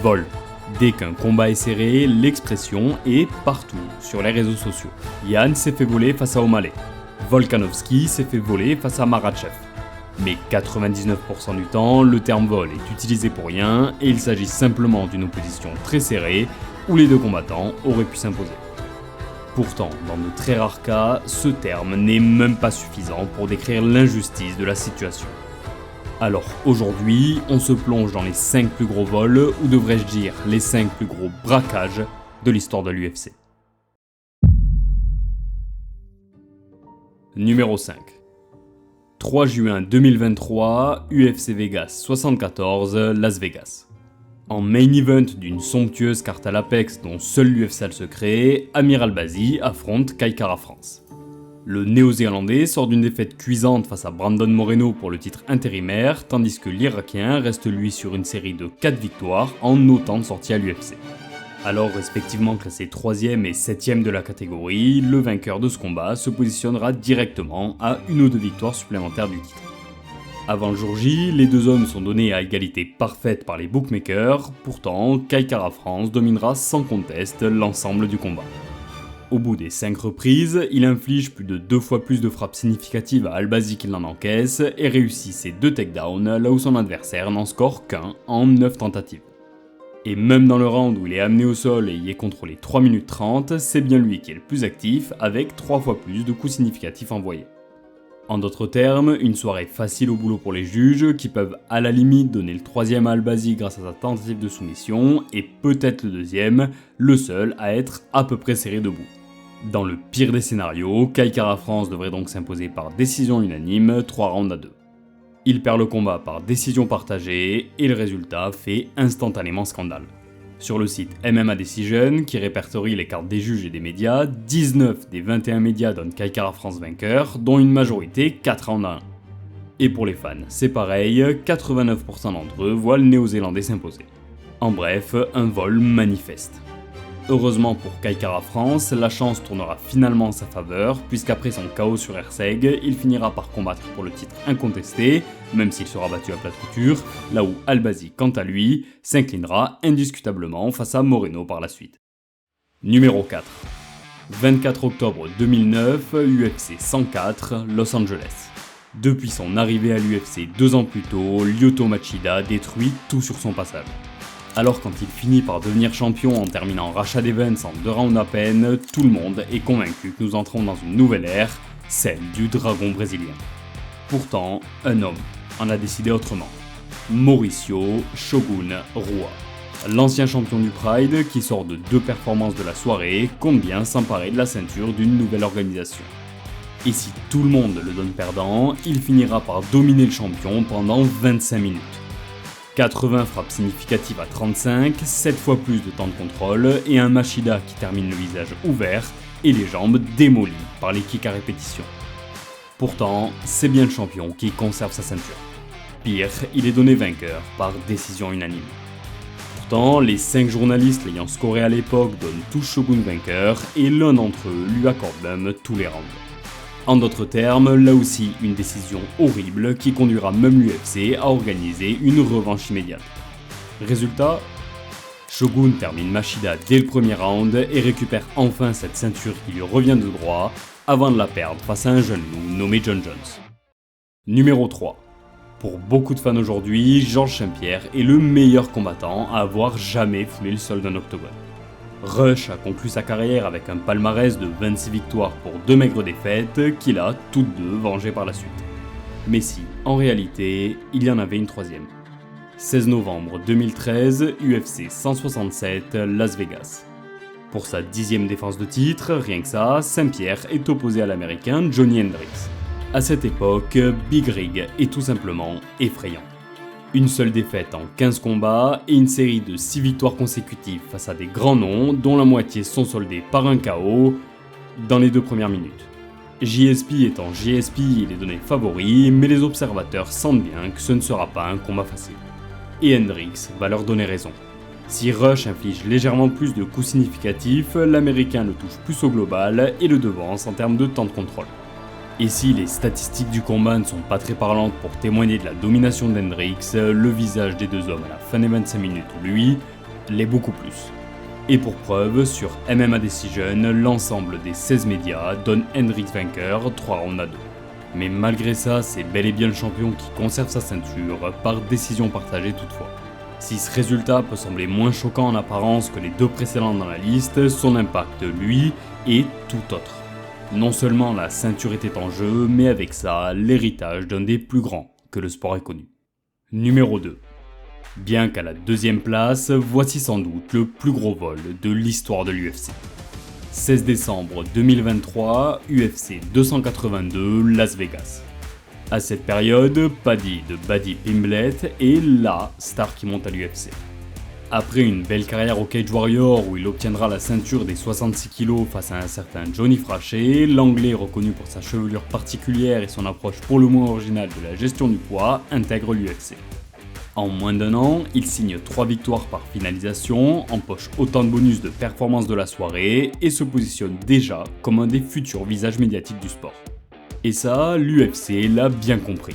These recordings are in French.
vol. Dès qu'un combat est serré, l'expression est partout sur les réseaux sociaux. Yan s'est fait voler face à O'Malley. Volkanovski s'est fait voler face à Makhachev. Mais 99% du temps, le terme vol est utilisé pour rien et il s'agit simplement d'une opposition très serrée où les deux combattants auraient pu s'imposer. Pourtant, dans de très rares cas, ce terme n'est même pas suffisant pour décrire l'injustice de la situation. Alors aujourd'hui, on se plonge dans les 5 plus gros vols, ou devrais-je dire les 5 plus gros braquages de l'histoire de l'UFC. Numéro 5. 3 juin 2023, UFC Vegas 74, Las Vegas. En main event d'une somptueuse carte à l'Apex dont seul l'UFC a le secret, Amir Albazi affronte Kai Kara-France. Le Néo-Zélandais sort d'une défaite cuisante face à Brandon Moreno pour le titre intérimaire, tandis que l'Irakien reste lui sur une série de 4 victoires en autant de sorties à l'UFC. Alors respectivement classé 3ème et 7ème de la catégorie, le vainqueur de ce combat se positionnera directement à une ou deux victoires supplémentaires du titre. Avant le jour J, les deux hommes sont donnés à égalité parfaite par les bookmakers, pourtant Kai Kara-France dominera sans conteste l'ensemble du combat. Au bout des 5 reprises, il inflige plus de 2 fois plus de frappes significatives à Albazi qu'il n'en encaisse et réussit ses 2 takedowns là où son adversaire n'en score qu'un en 9 tentatives. Et même dans le round où il est amené au sol et y est contrôlé 3 minutes 30, c'est bien lui qui est le plus actif avec 3 fois plus de coups significatifs envoyés. En d'autres termes, une soirée facile au boulot pour les juges qui peuvent à la limite donner le 3ème à Albazi grâce à sa tentative de soumission et peut-être le 2ème, le seul à être à peu près serré debout. Dans le pire des scénarios, Kai Kara-France devrait donc s'imposer par décision unanime 3 rounds à 2. Il perd le combat par décision partagée et le résultat fait instantanément scandale. Sur le site MMA Decision, qui répertorie les cartes des juges et des médias, 19 des 21 médias donnent Kai Kara-France vainqueur, dont une majorité 4 rounds à 1. Et pour les fans, c'est pareil, 89% d'entre eux voient le Néo-Zélandais s'imposer. En bref, un vol manifeste. Heureusement pour Kai Kara-France, la chance tournera finalement en sa faveur, puisqu'après son KO sur Herzeg, il finira par combattre pour le titre incontesté, même s'il sera battu à plate couture, là où Albazi, quant à lui, s'inclinera indiscutablement face à Moreno par la suite. Numéro 4. 24 octobre 2009, UFC 104, Los Angeles. Depuis son arrivée à l'UFC 2 ans plus tôt, Lyoto Machida détruit tout sur son passage. Alors quand il finit par devenir champion en terminant Rashad Evans en 2 rounds à peine, tout le monde est convaincu que nous entrons dans une nouvelle ère, celle du dragon brésilien. Pourtant, un homme en a décidé autrement. Mauricio Shogun Rua. L'ancien champion du Pride, qui sort de 2 performances de la soirée, compte bien s'emparer de la ceinture d'une nouvelle organisation. Et si tout le monde le donne perdant, il finira par dominer le champion pendant 25 minutes. 80 frappes significatives à 35, 7 fois plus de temps de contrôle et un Machida qui termine le visage ouvert et les jambes démolies par les kicks à répétition. Pourtant, c'est bien le champion qui conserve sa ceinture. Pire, il est donné vainqueur par décision unanime. Pourtant, les 5 journalistes l'ayant scoré à l'époque donnent tous Shogun vainqueur et l'un d'entre eux lui accorde même tous les rounds. En d'autres termes, là aussi une décision horrible qui conduira même l'UFC à organiser une revanche immédiate. Résultat, Shogun termine Machida dès le premier round et récupère enfin cette ceinture qui lui revient de droit avant de la perdre face à un jeune loup nommé John Jones. Numéro 3. Pour beaucoup de fans aujourd'hui, Georges St-Pierre est le meilleur combattant à avoir jamais foulé le sol d'un octogone. Rush a conclu sa carrière avec un palmarès de 26 victoires pour 2 maigres défaites qu'il a toutes deux vengées par la suite. Mais si, en réalité, il y en avait une 3ème. 16 novembre 2013, UFC 167, Las Vegas. Pour sa 10ème défense de titre, rien que ça, St-Pierre est opposé à l'américain Johnny Hendricks. À cette époque, Big Rig est tout simplement effrayant. Une seule défaite en 15 combats et une série de 6 victoires consécutives face à des grands noms dont la moitié sont soldés par un KO dans les 2 premières minutes. JSP étant JSP, il est donné favori, mais les observateurs sentent bien que ce ne sera pas un combat facile. Et Hendricks va leur donner raison. Si Rush inflige légèrement plus de coups significatifs, l'américain le touche plus au global et le devance en termes de temps de contrôle. Et si les statistiques du combat ne sont pas très parlantes pour témoigner de la domination d'Hendricks, le visage des deux hommes à la fin des 25 minutes, lui, l'est beaucoup plus. Et pour preuve, sur MMA Decision, l'ensemble des 16 médias donne Hendricks vainqueur 3 rounds à 2. Mais malgré ça, c'est bel et bien le champion qui conserve sa ceinture, par décision partagée toutefois. Si ce résultat peut sembler moins choquant en apparence que les deux précédents dans la liste, son impact, lui, est tout autre. Non seulement la ceinture était en jeu, mais avec ça, l'héritage d'un des plus grands que le sport ait connu. Numéro 2. Bien qu'à la deuxième place, voici sans doute le plus gros vol de l'histoire de l'UFC. 16 décembre 2023, UFC 282, Las Vegas. À cette période, Paddy de Buddy Pimblett est LA star qui monte à l'UFC. Après une belle carrière au Cage Warrior où il obtiendra la ceinture des 66 kg face à un certain Johnny Frachet, l'anglais reconnu pour sa chevelure particulière et son approche pour le moins originale de la gestion du poids intègre l'UFC. En moins d'1 an, il signe 3 victoires par finalisation, empoche autant de bonus de performance de la soirée et se positionne déjà comme un des futurs visages médiatiques du sport. Et ça, l'UFC l'a bien compris.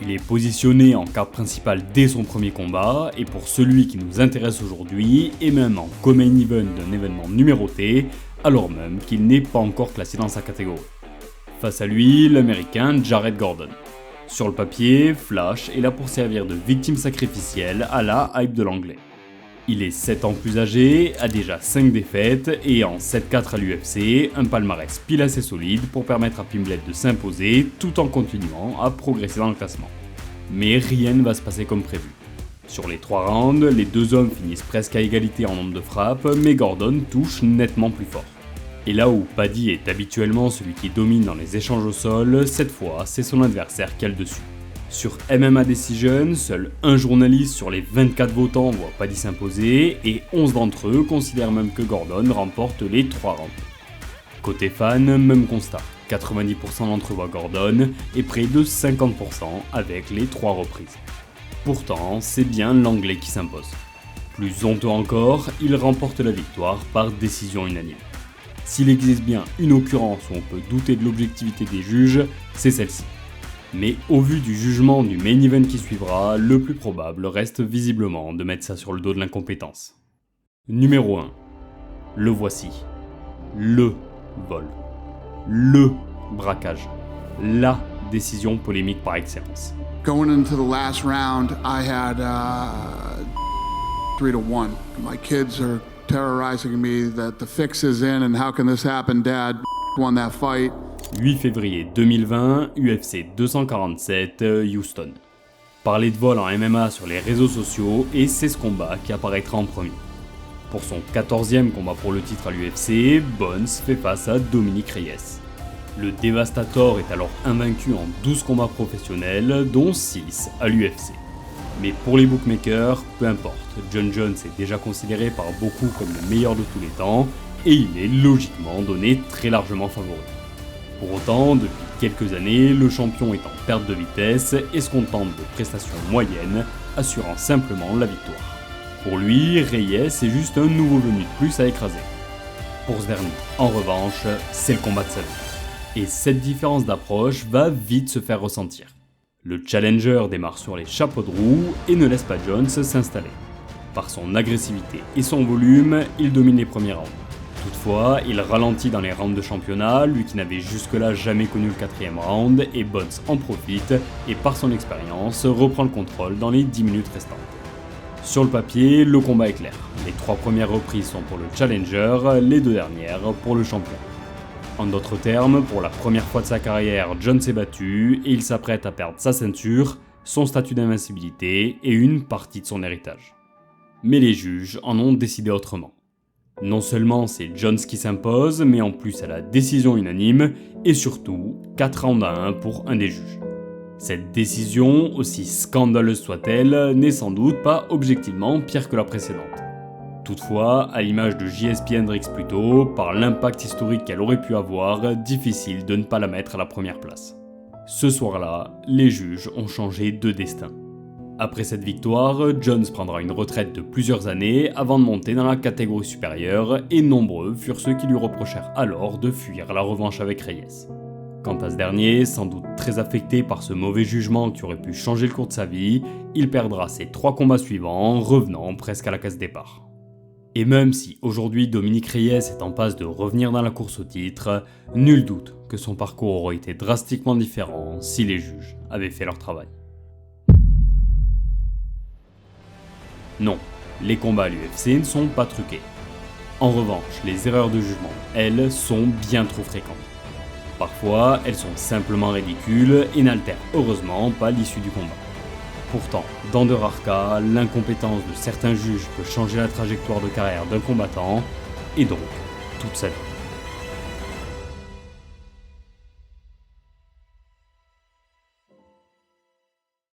Il est positionné en carte principale dès son premier combat, et pour celui qui nous intéresse aujourd'hui, et même en co-main event d'un événement numéroté, alors même qu'il n'est pas encore classé dans sa catégorie. Face à lui, l'américain Jared Gordon. Sur le papier, Flash est là pour servir de victime sacrificielle à la hype de l'anglais. Il est 7 ans plus âgé, a déjà 5 défaites et en 7-4 à l'UFC, un palmarès pile assez solide pour permettre à Pimblett de s'imposer tout en continuant à progresser dans le classement. Mais rien ne va se passer comme prévu. Sur les 3 rounds, les deux hommes finissent presque à égalité en nombre de frappes, mais Gordon touche nettement plus fort. Et là où Paddy est habituellement celui qui domine dans les échanges au sol, cette fois c'est son adversaire qui a le dessus. Sur MMA Decision, seul un journaliste sur les 24 votants voit Paddy s'imposer et 11 d'entre eux considèrent même que Gordon remporte les 3 rounds. Côté fan, même constat, 90% d'entre eux voient Gordon et près de 50% avec les 3 reprises. Pourtant, c'est bien l'anglais qui s'impose. Plus honteux encore, il remporte la victoire par décision unanime. S'il existe bien une occurrence où on peut douter de l'objectivité des juges, c'est celle-ci. Mais au vu du jugement du main event qui suivra, le plus probable reste visiblement de mettre ça sur le dos de l'incompétence. Numéro 1. Le voici. Le vol. Le braquage. La décision polémique par excellence. Going into the last round, I had 3-1. My kids are terrorizing me that the fix is in and how can this happen, Dad won that fight. 8 février 2020, UFC 247, Houston. Parler de vol en MMA sur les réseaux sociaux et c'est ce combat qui apparaîtra en premier. Pour son 14e combat pour le titre à l'UFC, Bones fait face à Dominick Reyes. Le Devastator est alors invaincu en 12 combats professionnels, dont 6 à l'UFC. Mais pour les bookmakers, peu importe, Jon Jones est déjà considéré par beaucoup comme le meilleur de tous les temps, et il est logiquement donné très largement favori. Pour autant, depuis quelques années, le champion est en perte de vitesse et se contente de prestations moyennes, assurant simplement la victoire. Pour lui, Reyes est juste un nouveau venu de plus à écraser. Pour ce dernier, en revanche, c'est le combat de sa vie. Et cette différence d'approche va vite se faire ressentir. Le challenger démarre sur les chapeaux de roue et ne laisse pas Jones s'installer. Par son agressivité et son volume, il domine les premiers rounds. Toutefois, il ralentit dans les rounds de championnat, lui qui n'avait jusque-là jamais connu le 4e round, et Bones en profite et par son expérience reprend le contrôle dans les 10 minutes restantes. Sur le papier, le combat est clair. Les 3 premières reprises sont pour le challenger, les 2 dernières pour le champion. En d'autres termes, pour la première fois de sa carrière, Jones est battu et il s'apprête à perdre sa ceinture, son statut d'invincibilité et une partie de son héritage. Mais les juges en ont décidé autrement. Non seulement c'est Jones qui s'impose, mais en plus à la décision unanime, et surtout 4 rounds à 1 pour un des juges. Cette décision, aussi scandaleuse soit-elle, n'est sans doute pas objectivement pire que la précédente. Toutefois, à l'image de JSP Hendricks plus tôt, par l'impact historique qu'elle aurait pu avoir, difficile de ne pas la mettre à la première place. Ce soir-là, les juges ont changé de destin. Après cette victoire, Jones prendra une retraite de plusieurs années avant de monter dans la catégorie supérieure et nombreux furent ceux qui lui reprochèrent alors de fuir la revanche avec Reyes. Quant à ce dernier, sans doute très affecté par ce mauvais jugement qui aurait pu changer le cours de sa vie, il perdra ses 3 combats suivants, revenant presque à la case départ. Et même si aujourd'hui Dominique Reyes est en passe de revenir dans la course au titre, nul doute que son parcours aurait été drastiquement différent si les juges avaient fait leur travail. Non, les combats à l'UFC ne sont pas truqués. En revanche, les erreurs de jugement, elles, sont bien trop fréquentes. Parfois, elles sont simplement ridicules et n'altèrent heureusement pas l'issue du combat. Pourtant, dans de rares cas, l'incompétence de certains juges peut changer la trajectoire de carrière d'un combattant, et donc toute sa vie.